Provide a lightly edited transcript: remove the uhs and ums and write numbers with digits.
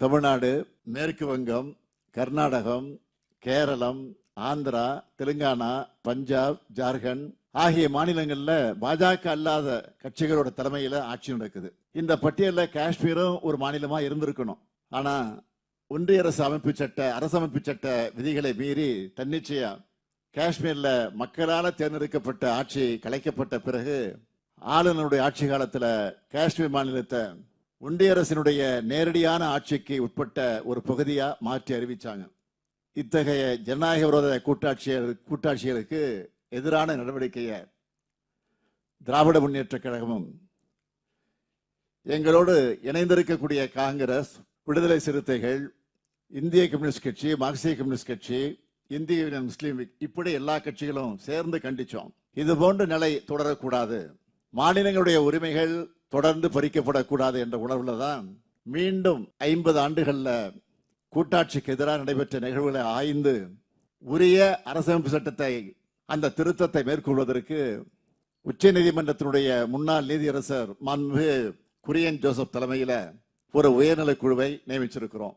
தமிழ்நாடு, மேற்கு வங்கம், கர்நாடகம், கேரளம், ஆந்திரா, தெலுங்கானா, பஞ்சாப், ஜார்க்கண்ட் ஆகிய மாநிலங்கள்ல பாஜக அல்லாத கட்சிகளோட தலைமையில ஆட்சி நடக்குது. இந்த பட்டியல்ல காஷ்மீரும் ஒரு மாநிலமா இருந்திருக்கணும். ஆனா ஒன்றிய அரசமைப்பு சட்ட விதிகளை மீறி தன்னிச்சையா காஷ்மீர்ல மக்களால தேர்ந்தெடுக்கப்பட்ட ஆட்சி கலைக்கப்பட்ட பிறகு ஆளுநருடைய ஆட்சி காலத்துல காஷ்மீர் மாநிலத்தை ஒன்றிய அரசினுடைய நேரடியான ஆட்சிக்கு உட்பட்ட ஒரு பகுதியா மாற்றி அறிவிச்சாங்க. இத்தகைய ஜனநாயக விரோத கூட்டாட்சிகளுக்கு எதிரான நடவடிக்கையை திராவிட முன்னேற்ற கழகமும் எங்களோடு இணைந்திருக்கக்கூடிய காங்கிரஸ், விடுதலை சிறுத்தைகள், இந்திய கம்யூனிஸ்ட் கட்சி, மார்க்சிய கம்யூனிஸ்ட் கட்சி, இந்திய யூனியன் முஸ்லீம் லீக் இப்படி எல்லா கட்சிகளும் சேர்ந்து கண்டிச்சோம். இது போன்ற நிலை தொடரக்கூடாது, மாநிலங்களுடைய உரிமைகள் தொடர்ந்து பறிக்கப்படக்கூடாது என்ற உணர்வுல தான் மீண்டும் 50 ஆண்டுகள்ல கூட்டாட்சிக்கு எதிராக நடைபெற்ற நிகழ்வுகளை ஆய்ந்து உரிய அரசமைப்பு சட்டத்தை அந்த திருத்தத்தை மேற்கொள்வதற்கு உச்ச நீதிமன்றத்தினுடைய முன்னாள் நீதியரசர் மாண்புமிகு குரியன் ஜோசப் தலைமையில ஒரு உயர்நிலை குழுவை நியமிச்சிருக்கிறோம்.